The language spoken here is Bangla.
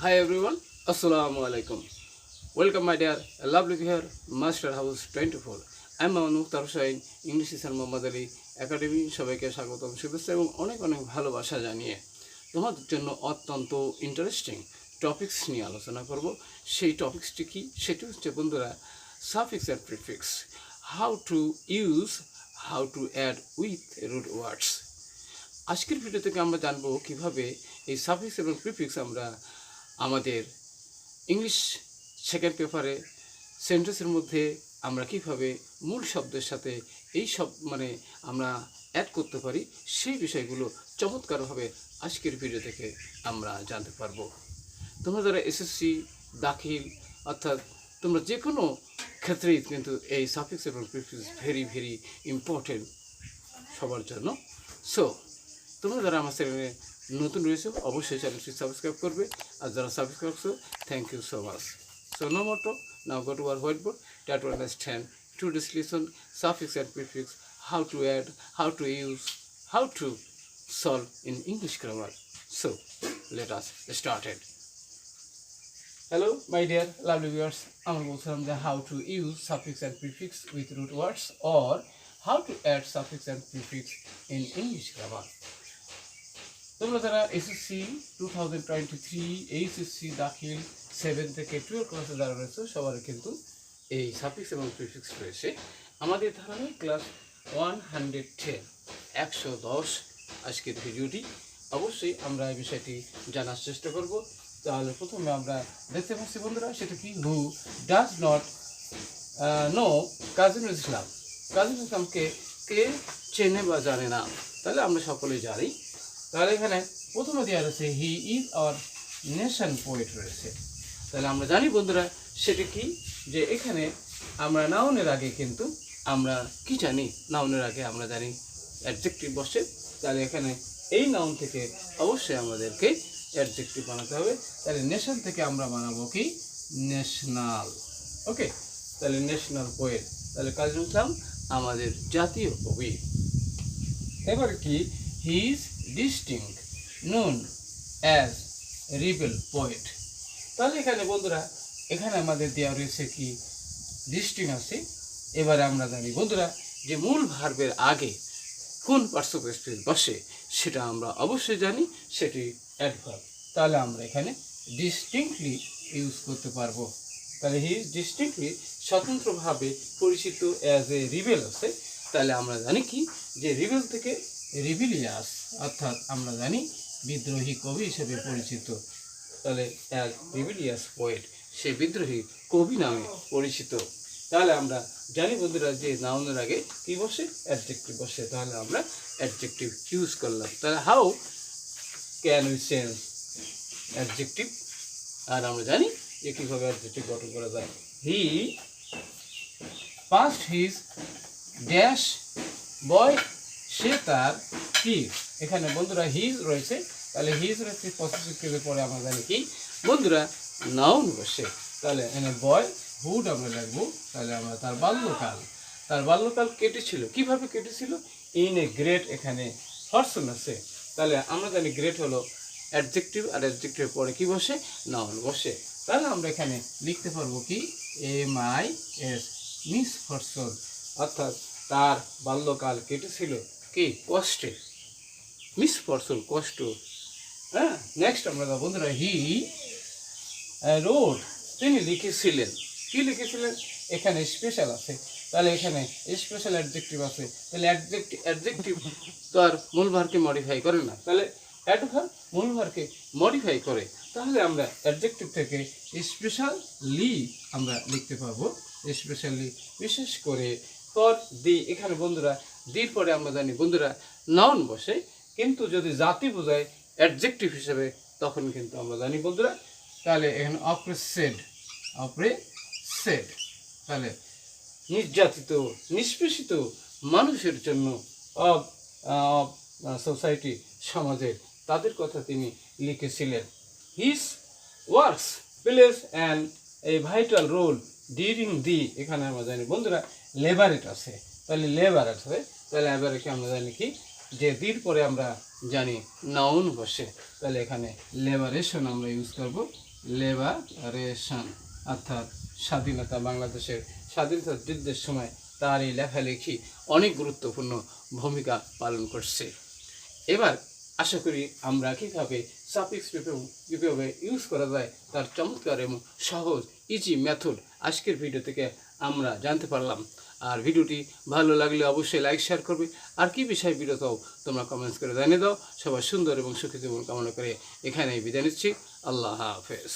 Hi everyone, Assalamu alaikum. Welcome my dear, lovely viewer, Master House 24. I'm Mohammad Mukhtar Hussain, English Teacher Mohammad Ali Academy সবাইকে স্বাগতম শুভেচ্ছা এবং অনেক অনেক ভালোবাসা জানিয়ে তোমাদের জন্য অত্যন্ত ইন্টারেস্টিং টপিকস নিয়ে আলোচনা করব। সেই টপিকসটি কি? সেটি হচ্ছে বন্ধুরা suffix and prefix, how to use, how to add with root words. আজকের ভিডিও থেকে আমরা জানব কিভাবে এই সাফিক্স এবং প্রিফিক্স আমরা আমাদের ইংলিশ সেকেন্ড পেপারে সেন্টেন্সের মধ্যে আমরা কিভাবে মূল শব্দের সাথে এই সব আমরা অ্যাড করতে পারি, সেই বিষয়গুলো চমৎকারভাবে আজকের ভিডিও থেকে আমরা জানতে পারবো। তোমরা যারা এসএসসি দাখিল অর্থাৎ তোমরা যে কোনো ক্ষেত্রেই কিন্তু এই সাফিক্স এবং প্রিফিক্স ভেরি ভেরি ইম্পর্টেন্ট সবার জন্য। সো তোমরা যারা আমার চ্যানেলে নতুন রয়েছে অবশ্যই চ্যানেলটি সাবস্ক্রাইব করবে, আর যারা সাবস্ক্রাইব করছো thank you so much. So no more talk, now go to our white board, try to understand today's lesson suffix and prefix, how to add, how to use, how to solve in English grammar. So let us start it. Hello my dear lovely viewers, আমরা বলছিলাম যে how to use suffix and prefix with root words or how to add suffix and prefix in English grammar. তোমরা যারা এসএসসি 2023 এইচএসসি দাখিল 7 থেকে 12 ক্লাসে যারা রয়েছে সবার কিন্তু এই সাফিক্স এবং প্রিফিক্স রয়েছে। আমাদের ধারাবাহিক ক্লাস 110 আজকের ভিডিওটি অবশ্যই আমরা এই বিষয়টি জানার চেষ্টা করব। তাহলে প্রথমে আমরা দেখতে পাচ্ছি বন্ধুরা, সেটা কি, who does not know Kazi Nazrul Islam. Kazi Nazrul ইসলামকে কে চেনে বা জানে না? তাহলে আমরা সকলেই জানি। তাহলে এখানে প্রথমে দেওয়া রয়েছে he is our nation poet রয়েছে। তাহলে আমরা জানি বন্ধুরা সেটা কি, যে এখানে আমরা নাউনের আগে কিন্তু আমরা কি জানি, নাউনের আগে আমরা জানি অ্যাডজেক্টিভ বসে। তাহলে এখানে এই নাউন থেকে অবশ্যই আমাদেরকে অ্যাডজেক্টিভ বানাতে হবে। তাহলে নেশন থেকে আমরা বানাবো কি, ন্যাশনাল। ওকে, তাহলে ন্যাশনাল পোয়েট, তাহলে কাজী নজরুল ইসলাম আমাদের জাতীয় কবি। এবার কি, he is distinct known as rebel poet। তাহলে এখানে বন্ধুরা এখানে আমাদের দেওয়া রয়েছে কি, ডিস্টিং আছে। এবারে আমরা জানি বন্ধুরা যে মূল ভার্বের আগে কোন পার্টিসিপেন্ট বসে সেটা আমরা অবশ্যই জানি, সেটি অ্যাডভার্ব। তাহলে আমরা এখানে ডিস্টিংক্টলি ইউজ করতে পারবো। তাহলে হি ইজ ডিস্টিংক্টলি স্বতন্ত্রভাবে পরিচিত অ্যাজ এ রিবেল আছে। তাহলে আমরা জানি কি, যে রিবেল থেকে রিবিলিয়াস, অর্থাৎ আমরা জানি বিদ্রোহী কবি হিসেবে পরিচিত। তাহলে অ্যাজ রিবিলিয়াস পোয়েট, সে বিদ্রোহী কবি নামে পরিচিত। তাহলে আমরা জানি বন্ধুরা যে নাউনের আগে কি বসে, অ্যাডজেক্টিভ বসে। তাহলে আমরা অ্যাডজেক্টিভ ইউজ করলাম। তাহলে how can we change adjective, আর আমরা জানি যে কীভাবে অ্যাডজেক্টিভ গঠন করা যায়। He past his dash boy, সে তার কি, এখানে বন্ধুরা হিজ রয়েছে। তাহলে হিজ রয়েছে পসেসিভ কেসের পরে আমরা জানি কি বন্ধুরা নাউন বসে। তাহলে এখানে বয় হুড আমরা লিখবো। তাহলে আমরা তার বাল্যকাল কেটেছিল। কিভাবে কেটেছিল? ইন এ গ্রেট, এখানে পারসন আছে। তাহলে আমরা জানি গ্রেট হলো অ্যাডজেক্টিভ, আর অ্যাডজেক্টিভের পরে কি বসে, নাউন বসে। তাহলে আমরা এখানে লিখতে পারবো কি, MIS মিস পারসন, অর্থাৎ তার বাল্যকাল কেটেছিল কি, কষ্টে। মিস পারসন কষ্ট। হ্যাঁ, নেক্সট আমরা বন্ধুরা হি রোড, তিনি লিখেছিলেন। কি লিখেছিলেন? এখানে স্পেশাল আছে। তাহলে এখানে স্পেশাল অ্যাডজেক্টিভ আছে। তাহলে অ্যাডজেক্টিভ তো আর মূল ভার্বকে মডিফাই করে না, তাহলে অ্যাডভার্ব মূল ভার্বকে মডিফাই করে। তাহলে আমরা অ্যাডজেক্টিভ থেকে স্পেশালি আমরা লিখতে পাবো, স্পেশালি বিশেষ করে। ফর দি, এখানে বন্ধুরা দির পরে আমরা জানি বন্ধুরা নাউন বসে, কিন্তু যদি জাতি বোঝায় অ্যাডজেক্টিভ হিসেবে তখন কিন্তু আমরা জানি বন্ধুরা। তাহলে এখানে অপ্রেসেড, তাহলে নির্যাতিত নিষ্পেষিত মানুষের জন্য, অব সোসাইটি, সমাজের, তাদের কথা তিনি লিখেছিলেন। His works place and a vital role during the, এখানে আমরা জানি বন্ধুরা লেবারেট আছে। তাহলে লেবার আছে। তাহলে এবারে কি আমরা জানি কি, যে দির পরে আমরা জানি নাউন বসে। তাহলে এখানে লেবারেশন আমরা ইউজ করব। লিবারেশন অর্থাৎ স্বাধীনতা, বাংলাদেশের স্বাধীনতা যুদ্ধের সময় তার এই লেখালেখি অনেক গুরুত্বপূর্ণ ভূমিকা পালন করছে। এবার আশা করি আমরা কীভাবে সাফিক্স কীভাবে ইউজ করা যায় তার চমৎকার এবং সহজ ইজি মেথড আজকের ভিডিও থেকে আমরা জানতে পারলাম। আর ভিডিওটি ভালো লাগলে অবশ্যই লাইক শেয়ার করবে। আর কি বিষয় ভিডিও চাও তোমরা কমেন্টস করে জানিয়ে দাও। সবাই সুন্দর এবং সুখী জীবন কামনা করে এখানেই বিদায় নিচ্ছি। আল্লাহ হাফেজ।